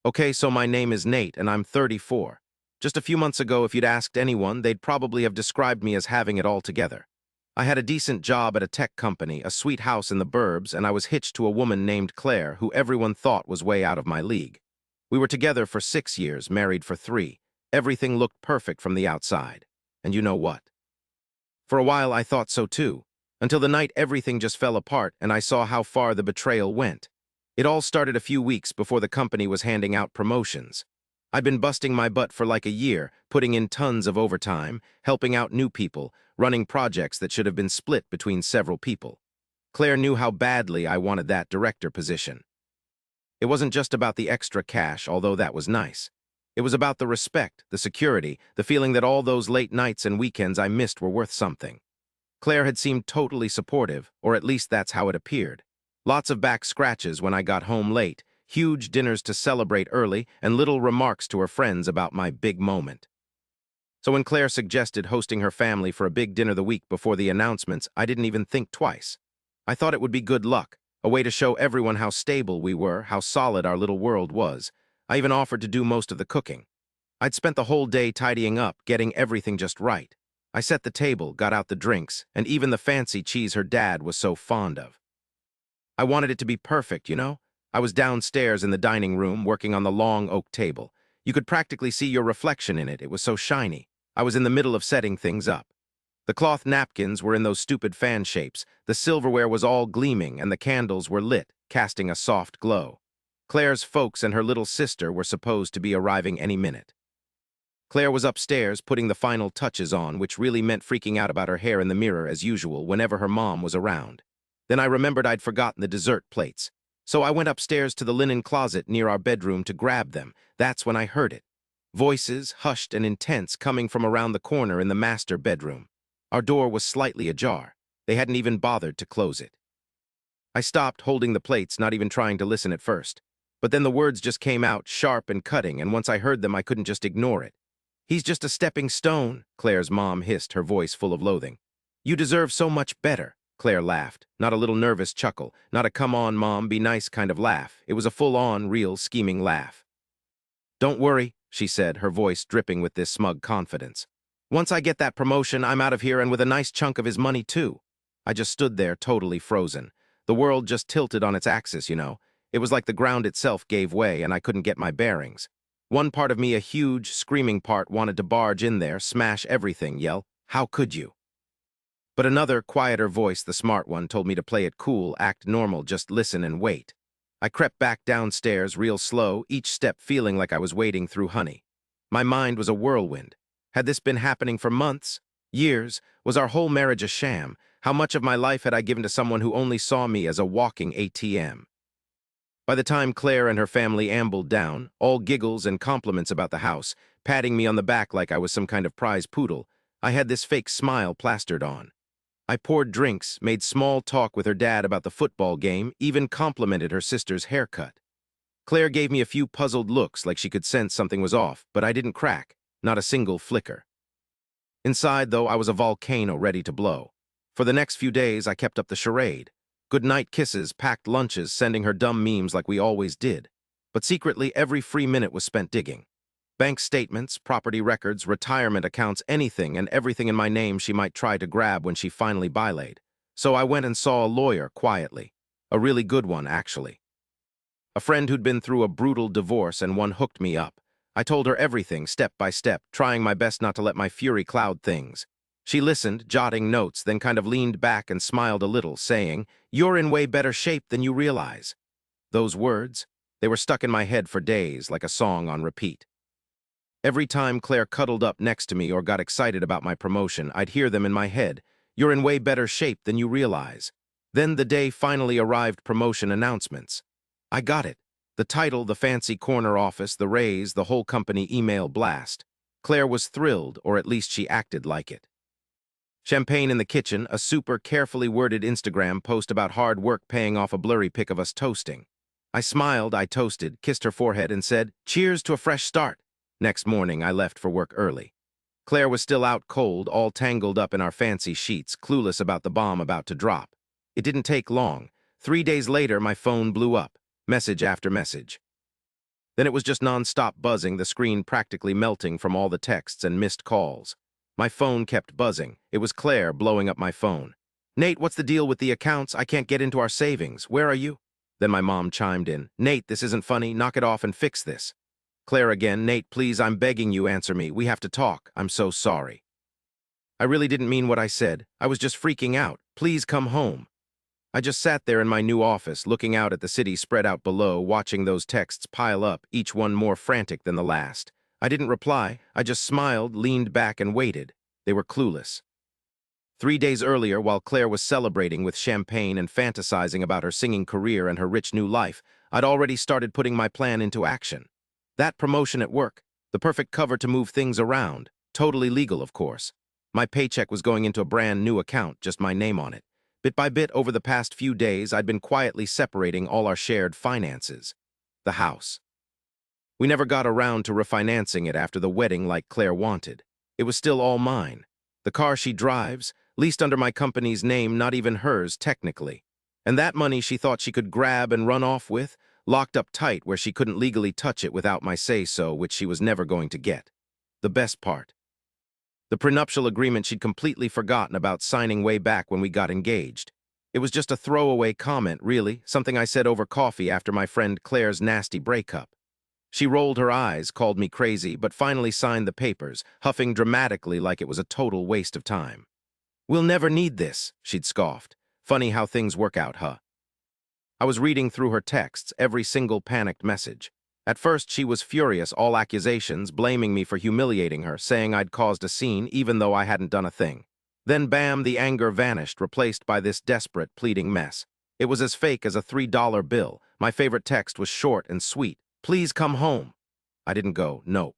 Okay, so my name is Nate, and I'm 34. Just a few months ago, if you'd asked anyone, they'd probably have described me as having it all together. I had a decent job at a tech company, a sweet house in the burbs, and I was hitched to a woman named Claire, who everyone thought was way out of my league. We were together for 6 years, married for 3. Everything looked perfect from the outside. And you know what? For a while, I thought so too, until the night everything just fell apart and I saw how far the betrayal went. It all started a few weeks before the company was handing out promotions. I'd been busting my butt for like a year, putting in tons of overtime, helping out new people, running projects that should have been split between several people. Claire knew how badly I wanted that director position. It wasn't just about the extra cash, although that was nice. It was about the respect, the security, the feeling that all those late nights and weekends I missed were worth something. Claire had seemed totally supportive, or at least that's how it appeared. Lots of back scratches when I got home late, huge dinners to celebrate early, and little remarks to her friends about my big moment. So when Claire suggested hosting her family for a big dinner the week before the announcements, I didn't even think twice. I thought it would be good luck, a way to show everyone how stable we were, how solid our little world was. I even offered to do most of the cooking. I'd spent the whole day tidying up, getting everything just right. I set the table, got out the drinks, and even the fancy cheese her dad was so fond of. I wanted it to be perfect, you know? I was downstairs in the dining room working on the long oak table. You could practically see your reflection in it. It was so shiny. I was in the middle of setting things up. The cloth napkins were in those stupid fan shapes, the silverware was all gleaming, and the candles were lit, casting a soft glow. Claire's folks and her little sister were supposed to be arriving any minute. Claire was upstairs putting the final touches on, which really meant freaking out about her hair in the mirror as usual whenever her mom was around. Then I remembered I'd forgotten the dessert plates. So I went upstairs to the linen closet near our bedroom to grab them. That's when I heard it. Voices, hushed and intense, coming from around the corner in the master bedroom. Our door was slightly ajar. They hadn't even bothered to close it. I stopped holding the plates, not even trying to listen at first. But then the words just came out, sharp and cutting, and once I heard them, I couldn't just ignore it. "He's just a stepping stone," Claire's mom hissed, her voice full of loathing. "You deserve so much better." Claire laughed, not a little nervous chuckle, not a come on, mom, be nice kind of laugh. It was a full-on, real, scheming laugh. "Don't worry," she said, her voice dripping with this smug confidence. "Once I get that promotion, I'm out of here and with a nice chunk of his money, too." I just stood there, totally frozen. The world just tilted on its axis, you know. It was like the ground itself gave way and I couldn't get my bearings. One part of me, a huge, screaming part, wanted to barge in there, smash everything, yell, "How could you?" But another, quieter voice, the smart one, told me to play it cool, act normal, just listen and wait. I crept back downstairs real slow, each step feeling like I was wading through honey. My mind was a whirlwind. Had this been happening for months? Years? Was our whole marriage a sham? How much of my life had I given to someone who only saw me as a walking ATM? By the time Claire and her family ambled down, all giggles and compliments about the house, patting me on the back like I was some kind of prize poodle, I had this fake smile plastered on. I poured drinks, made small talk with her dad about the football game, even complimented her sister's haircut. Claire gave me a few puzzled looks like she could sense something was off, but I didn't crack, not a single flicker. Inside, though, I was a volcano ready to blow. For the next few days, I kept up the charade. Goodnight kisses, packed lunches, sending her dumb memes like we always did. But secretly, every free minute was spent digging. Bank statements, property records, retirement accounts, anything and everything in my name she might try to grab when she finally bylaid. So I went and saw a lawyer quietly. A really good one, actually. A friend who'd been through a brutal divorce and one hooked me up. I told her everything, step by step, trying my best not to let my fury cloud things. She listened, jotting notes, then kind of leaned back and smiled a little, saying, "You're in way better shape than you realize." Those words, they were stuck in my head for days, like a song on repeat. Every time Claire cuddled up next to me or got excited about my promotion, I'd hear them in my head. "You're in way better shape than you realize." Then the day finally arrived, promotion announcements. I got it. The title, the fancy corner office, the raise, the whole company email blast. Claire was thrilled, or at least she acted like it. Champagne in the kitchen, a super carefully worded Instagram post about hard work paying off, a blurry pic of us toasting. I smiled, I toasted, kissed her forehead and said, "Cheers to a fresh start." Next morning, I left for work early. Claire was still out cold, all tangled up in our fancy sheets, clueless about the bomb about to drop. It didn't take long. 3 days later, my phone blew up. Message after message. Then it was just non-stop buzzing, the screen practically melting from all the texts and missed calls. My phone kept buzzing. It was Claire blowing up my phone. "Nate, what's the deal with the accounts? I can't get into our savings. Where are you?" Then my mom chimed in. "Nate, this isn't funny. Knock it off and fix this." Claire again. "Nate, please, I'm begging you, answer me. We have to talk. I'm so sorry." I really didn't mean what I said. I was just freaking out. "Please come home." I just sat there in my new office, looking out at the city spread out below, watching those texts pile up, each one more frantic than the last. I didn't reply. I just smiled, leaned back, and waited. They were clueless. 3 days earlier, while Claire was celebrating with champagne and fantasizing about her singing career and her rich new life, I'd already started putting my plan into action. That promotion at work, the perfect cover to move things around, totally legal, of course. My paycheck was going into a brand new account, just my name on it. Bit by bit, over the past few days, I'd been quietly separating all our shared finances. The house. We never got around to refinancing it after the wedding like Claire wanted. It was still all mine. The car she drives, leased under my company's name, not even hers technically. And that money she thought she could grab and run off with, locked up tight where she couldn't legally touch it without my say-so, which she was never going to get. The best part. The prenuptial agreement she'd completely forgotten about signing way back when we got engaged. It was just a throwaway comment, really, something I said over coffee after my friend Claire's nasty breakup. She rolled her eyes, called me crazy, but finally signed the papers, huffing dramatically like it was a total waste of time. "We'll never need this," she'd scoffed. "Funny how things work out, huh?" I was reading through her texts, every single panicked message. At first, she was furious, all accusations, blaming me for humiliating her, saying I'd caused a scene even though I hadn't done a thing. Then bam, the anger vanished, replaced by this desperate, pleading mess. It was as fake as a $3 bill. My favorite text was short and sweet. "Please come home." I didn't go, nope.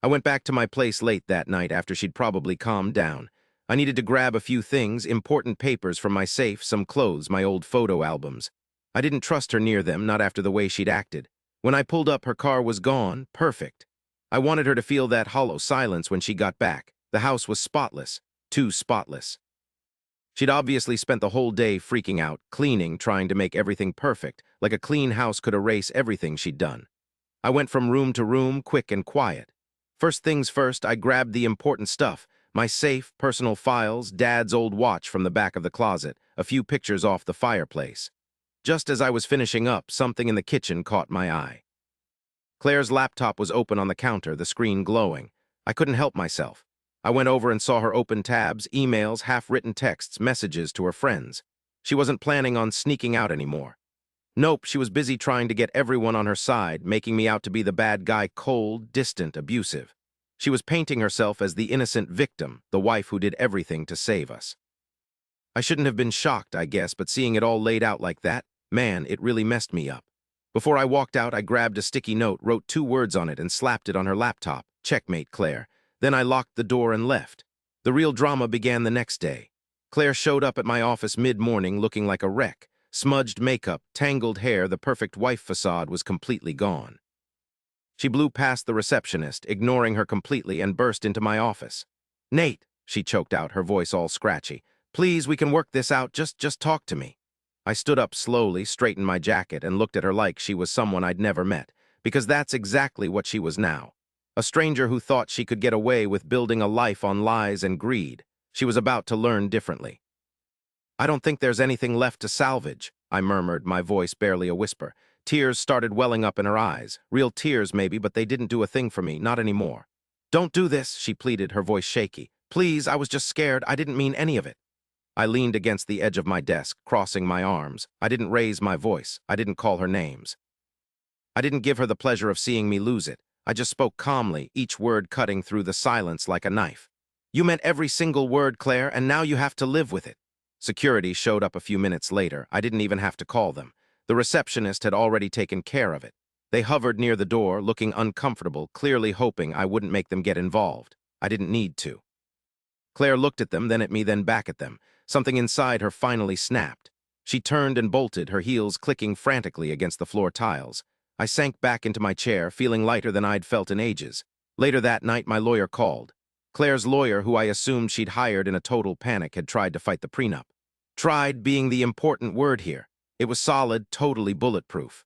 I went back to my place late that night after she'd probably calmed down. I needed to grab a few things, important papers from my safe, some clothes, my old photo albums. I didn't trust her near them, not after the way she'd acted. When I pulled up, her car was gone, perfect. I wanted her to feel that hollow silence when she got back. The house was spotless, too spotless. She'd obviously spent the whole day freaking out, cleaning, trying to make everything perfect, like a clean house could erase everything she'd done. I went from room to room, quick and quiet. First things first, I grabbed the important stuff, my safe, personal files, Dad's old watch from the back of the closet, a few pictures off the fireplace. Just as I was finishing up, something in the kitchen caught my eye. Claire's laptop was open on the counter, the screen glowing. I couldn't help myself. I went over and saw her open tabs, emails, half-written texts, messages to her friends. She wasn't planning on sneaking out anymore. Nope, she was busy trying to get everyone on her side, making me out to be the bad guy, cold, distant, abusive. She was painting herself as the innocent victim, the wife who did everything to save us. I shouldn't have been shocked, I guess, but seeing it all laid out like that, man, it really messed me up. Before I walked out, I grabbed a sticky note, wrote 2 words on it, and slapped it on her laptop. "Checkmate, Claire." Then I locked the door and left. The real drama began the next day. Claire showed up at my office mid-morning looking like a wreck. Smudged makeup, tangled hair, the perfect wife facade was completely gone. She blew past the receptionist, ignoring her completely, and burst into my office. "Nate," she choked out, her voice all scratchy. "Please, we can work this out. Just talk to me." I stood up slowly, straightened my jacket, and looked at her like she was someone I'd never met, because that's exactly what she was now. A stranger who thought she could get away with building a life on lies and greed. She was about to learn differently. "I don't think there's anything left to salvage," I murmured, my voice barely a whisper. Tears started welling up in her eyes. Real tears, maybe, but they didn't do a thing for me, not anymore. "Don't do this," she pleaded, her voice shaky. "Please, I was just scared. I didn't mean any of it." I leaned against the edge of my desk, crossing my arms. I didn't raise my voice. I didn't call her names. I didn't give her the pleasure of seeing me lose it. I just spoke calmly, each word cutting through the silence like a knife. "You meant every single word, Claire, and now you have to live with it." Security showed up a few minutes later. I didn't even have to call them. The receptionist had already taken care of it. They hovered near the door, looking uncomfortable, clearly hoping I wouldn't make them get involved. I didn't need to. Claire looked at them, then at me, then back at them. Something inside her finally snapped. She turned and bolted, her heels clicking frantically against the floor tiles. I sank back into my chair, feeling lighter than I'd felt in ages. Later that night, my lawyer called. Claire's lawyer, who I assumed she'd hired in a total panic, had tried to fight the prenup. Tried being the important word here. It was solid, totally bulletproof.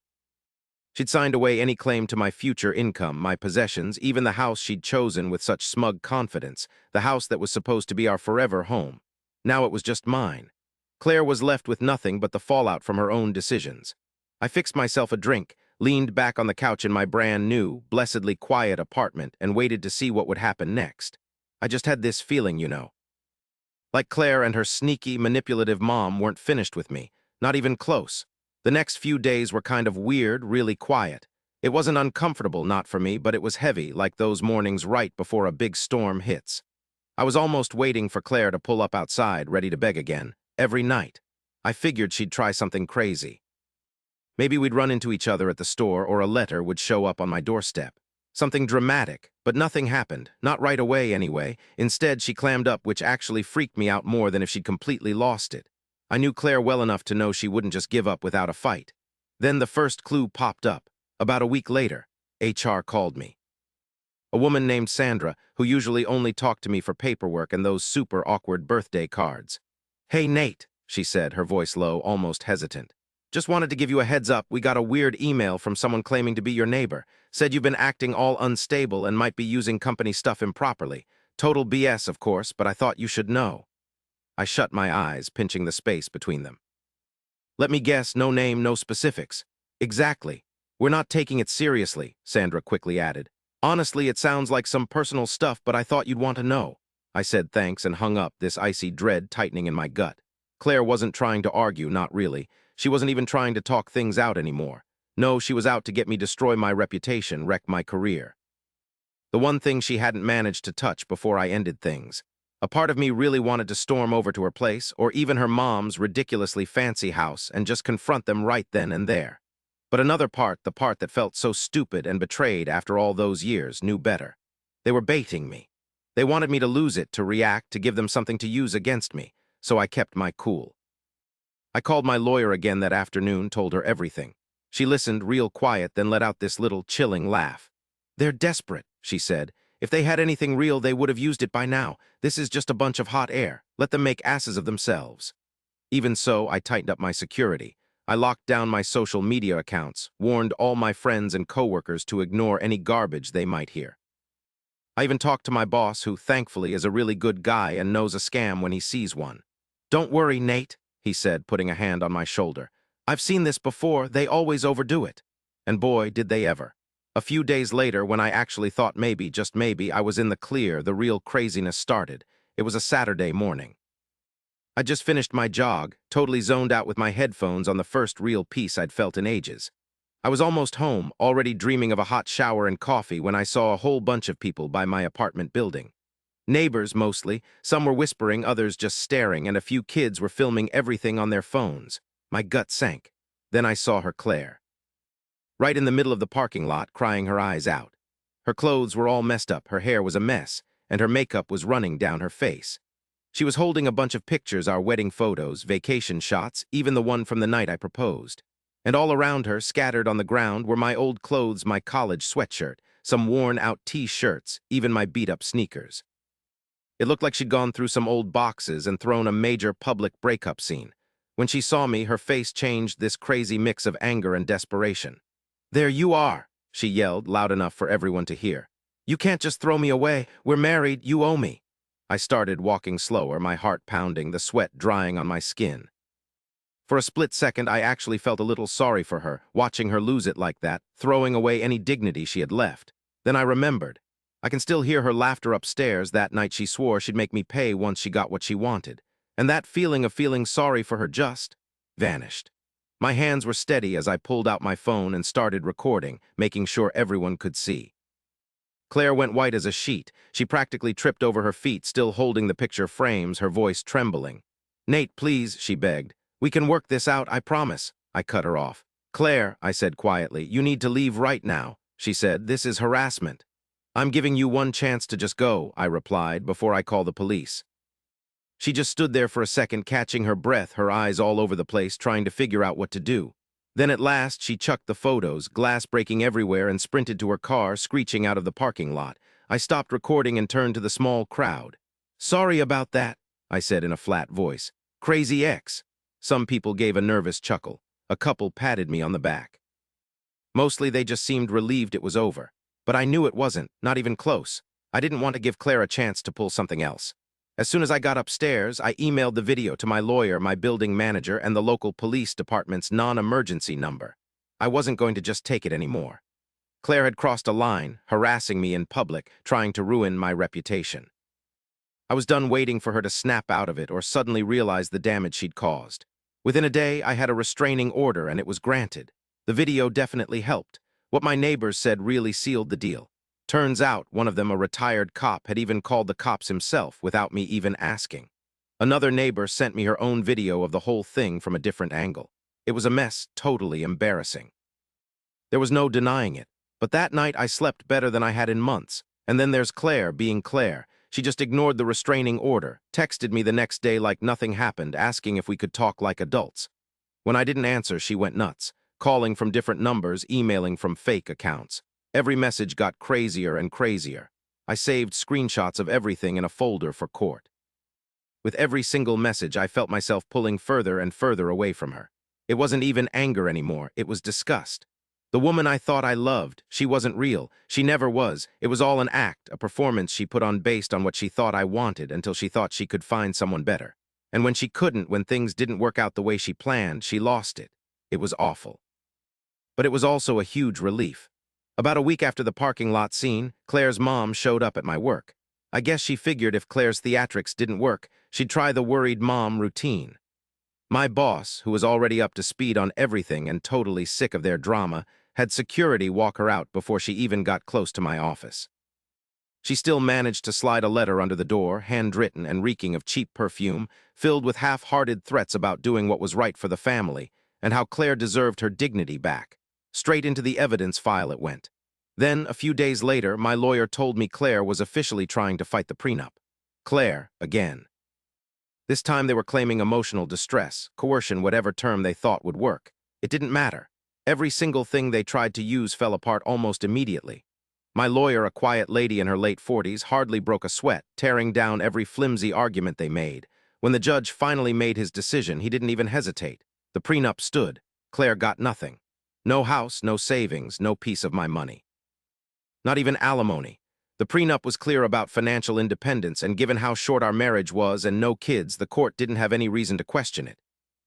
She'd signed away any claim to my future income, my possessions, even the house she'd chosen with such smug confidence, the house that was supposed to be our forever home. Now it was just mine. Claire was left with nothing but the fallout from her own decisions. I fixed myself a drink, leaned back on the couch in my brand new, blessedly quiet apartment, and waited to see what would happen next. I just had this feeling, you know. Like Claire and her sneaky, manipulative mom weren't finished with me, not even close. The next few days were kind of weird, really quiet. It wasn't uncomfortable, not for me, but it was heavy, like those mornings right before a big storm hits. I was almost waiting for Claire to pull up outside, ready to beg again, every night. I figured she'd try something crazy. Maybe we'd run into each other at the store, or a letter would show up on my doorstep. Something dramatic, but nothing happened, not right away anyway. Instead, she clammed up, which actually freaked me out more than if she'd completely lost it. I knew Claire well enough to know she wouldn't just give up without a fight. Then the first clue popped up. About a week later, HR called me. A woman named Sandra, who usually only talked to me for paperwork and those super awkward birthday cards. "Hey, Nate," she said, her voice low, almost hesitant. "Just wanted to give you a heads up. We got a weird email from someone claiming to be your neighbor. Said you've been acting all unstable and might be using company stuff improperly. Total BS, of course, but I thought you should know." I shut my eyes, pinching the space between them. "Let me guess, no name, no specifics." "Exactly. We're not taking it seriously," Sandra quickly added. "Honestly, it sounds like some personal stuff, but I thought you'd want to know." I said thanks and hung up, this icy dread tightening in my gut. Claire wasn't trying to argue, not really. She wasn't even trying to talk things out anymore. No, she was out to get me destroy my reputation, wreck my career. The one thing she hadn't managed to touch before I ended things. A part of me really wanted to storm over to her place, or even her mom's ridiculously fancy house, and just confront them right then and there. But another part, the part that felt so stupid and betrayed after all those years, knew better. They were baiting me. They wanted me to lose it, to react, to give them something to use against me, so I kept my cool. I called my lawyer again that afternoon, told her everything. She listened real quiet, then let out this little chilling laugh. "They're desperate," she said. "If they had anything real, they would have used it by now. This is just a bunch of hot air. Let them make asses of themselves." Even so, I tightened up my security. I locked down my social media accounts, warned all my friends and coworkers to ignore any garbage they might hear. I even talked to my boss, who thankfully is a really good guy and knows a scam when he sees one. "Don't worry, Nate," he said, putting a hand on my shoulder. "I've seen this before. They always overdo it." And boy, did they ever. A few days later, when I actually thought maybe, just maybe, I was in the clear, the real craziness started. It was a Saturday morning. I'd just finished my jog, totally zoned out with my headphones on the first real peace I'd felt in ages. I was almost home, already dreaming of a hot shower and coffee, when I saw a whole bunch of people by my apartment building. Neighbors, mostly. Some were whispering, others just staring, and a few kids were filming everything on their phones. My gut sank. Then I saw her, Claire. Right in the middle of the parking lot, crying her eyes out. Her clothes were all messed up, her hair was a mess, and her makeup was running down her face. She was holding a bunch of pictures, our wedding photos, vacation shots, even the one from the night I proposed. And all around her, scattered on the ground, were my old clothes, my college sweatshirt, some worn-out T-shirts, even my beat-up sneakers. It looked like she'd gone through some old boxes and thrown a major public breakup scene. When she saw me, her face changed, this crazy mix of anger and desperation. "There you are," she yelled, loud enough for everyone to hear. "You can't just throw me away. We're married. You owe me." I started walking slower, my heart pounding, the sweat drying on my skin. For a split second, I actually felt a little sorry for her, watching her lose it like that, throwing away any dignity she had left. Then I remembered. I can still hear her laughter upstairs that night she swore she'd make me pay once she got what she wanted. And that feeling of feeling sorry for her just vanished. My hands were steady as I pulled out my phone and started recording, making sure everyone could see. Claire went white as a sheet. She practically tripped over her feet, still holding the picture frames, her voice trembling. "Nate, please," she begged. "We can work this out, I promise." I cut her off. "Claire," I said quietly, "you need to leave right now." She said, "This is harassment." "I'm giving you one chance to just go," I replied, "before I call the police." She just stood there for a second, catching her breath, her eyes all over the place, trying to figure out what to do. Then at last, she chucked the photos, glass breaking everywhere, and sprinted to her car, screeching out of the parking lot. I stopped recording and turned to the small crowd. "Sorry about that," I said in a flat voice. "Crazy X." Some people gave a nervous chuckle. A couple patted me on the back. Mostly they just seemed relieved it was over. But I knew it wasn't, not even close. I didn't want to give Claire a chance to pull something else. As soon as I got upstairs, I emailed the video to my lawyer, my building manager, and the local police department's non-emergency number. I wasn't going to just take it anymore. Claire had crossed a line, harassing me in public, trying to ruin my reputation. I was done waiting for her to snap out of it or suddenly realize the damage she'd caused. Within a day, I had a restraining order and it was granted. The video definitely helped. What my neighbors said really sealed the deal. Turns out, one of them, a retired cop, had even called the cops himself without me even asking. Another neighbor sent me her own video of the whole thing from a different angle. It was a mess, totally embarrassing. There was no denying it, but that night I slept better than I had in months. And then there's Claire being Claire. She just ignored the restraining order, texted me the next day like nothing happened, asking if we could talk like adults. When I didn't answer, she went nuts, calling from different numbers, emailing from fake accounts. Every message got crazier and crazier. I saved screenshots of everything in a folder for court. With every single message, I felt myself pulling further and further away from her. It wasn't even anger anymore, it was disgust. The woman I thought I loved, she wasn't real. She never was. It was all an act, a performance she put on based on what she thought I wanted until she thought she could find someone better. And when she couldn't, when things didn't work out the way she planned, she lost it. It was awful. But it was also a huge relief. About a week after the parking lot scene, Claire's mom showed up at my work. I guess she figured if Claire's theatrics didn't work, she'd try the worried mom routine. My boss, who was already up to speed on everything and totally sick of their drama, had security walk her out before she even got close to my office. She still managed to slide a letter under the door, handwritten and reeking of cheap perfume, filled with half-hearted threats about doing what was right for the family, and how Claire deserved her dignity back. Straight into the evidence file it went. Then, a few days later, my lawyer told me Claire was officially trying to fight the prenup. Claire, again. This time they were claiming emotional distress, coercion, whatever term they thought would work. It didn't matter. Every single thing they tried to use fell apart almost immediately. My lawyer, a quiet lady in her late 40s, hardly broke a sweat, tearing down every flimsy argument they made. When the judge finally made his decision, he didn't even hesitate. The prenup stood. Claire got nothing. No house, no savings, no piece of my money. Not even alimony. The prenup was clear about financial independence, and given how short our marriage was and no kids, the court didn't have any reason to question it.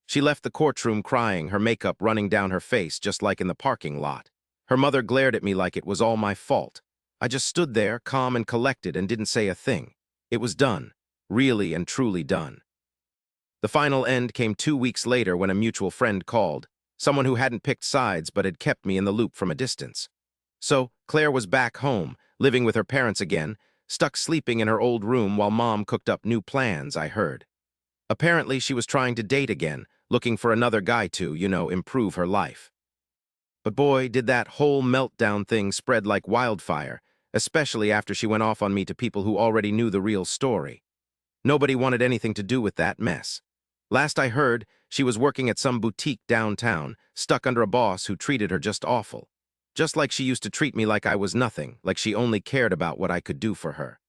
She left the courtroom crying, her makeup running down her face just like in the parking lot. Her mother glared at me like it was all my fault. I just stood there, calm and collected, and didn't say a thing. It was done. Really and truly done. The final end came 2 weeks later when a mutual friend called, someone who hadn't picked sides but had kept me in the loop from a distance. So, Claire was back home, living with her parents again, stuck sleeping in her old room while Mom cooked up new plans, I heard. Apparently, she was trying to date again, looking for another guy to, improve her life. But boy, did that whole meltdown thing spread like wildfire, especially after she went off on me to people who already knew the real story. Nobody wanted anything to do with that mess. Last I heard, she was working at some boutique downtown, stuck under a boss who treated her just awful. Just like she used to treat me like I was nothing, like she only cared about what I could do for her.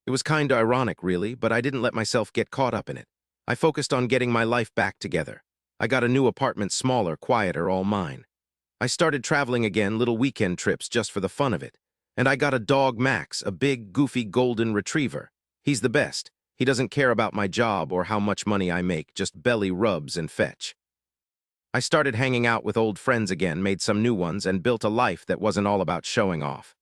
It was kinda ironic, really, but I didn't let myself get caught up in it. I focused on getting my life back together. I got a new apartment, smaller, quieter, all mine. I started traveling again, little weekend trips just for the fun of it. And I got a dog, Max, a big, goofy golden retriever. He's the best. He doesn't care about my job or how much money I make, just belly rubs and fetch. I started hanging out with old friends again, made some new ones, and built a life that wasn't all about showing off.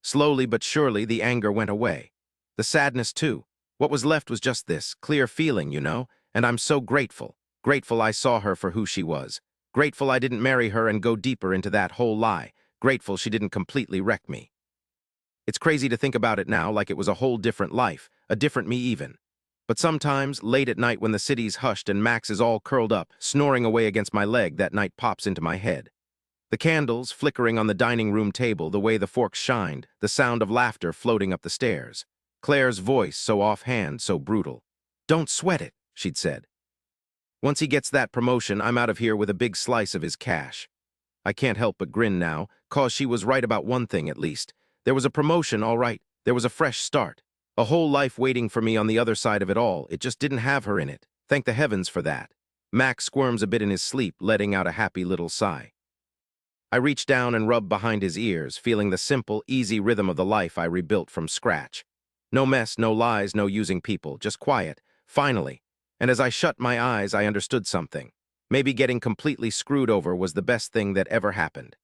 Slowly but surely, the anger went away. The sadness, too. What was left was just this clear feeling, and I'm so grateful. Grateful I saw her for who she was. Grateful I didn't marry her and go deeper into that whole lie. Grateful she didn't completely wreck me. It's crazy to think about it now, like it was a whole different life, a different me even. But sometimes, late at night when the city's hushed and Max is all curled up, snoring away against my leg, that night pops into my head. The candles flickering on the dining room table, the way the forks shined, the sound of laughter floating up the stairs. Claire's voice, so offhand, so brutal. "Don't sweat it," she'd said. "Once he gets that promotion, I'm out of here with a big slice of his cash." I can't help but grin now, 'cause she was right about one thing at least. There was a promotion, all right. There was a fresh start. A whole life waiting for me on the other side of it all. It just didn't have her in it. Thank the heavens for that. Max squirms a bit in his sleep, letting out a happy little sigh. I reached down and rubbed behind his ears, feeling the simple, easy rhythm of the life I rebuilt from scratch. No mess, no lies, no using people, just quiet, finally. And as I shut my eyes, I understood something. Maybe getting completely screwed over was the best thing that ever happened.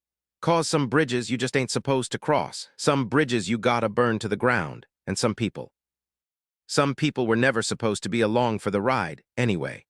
Cause some bridges you just ain't supposed to cross, some bridges you gotta burn to the ground, and some people. Some people were never supposed to be along for the ride, anyway.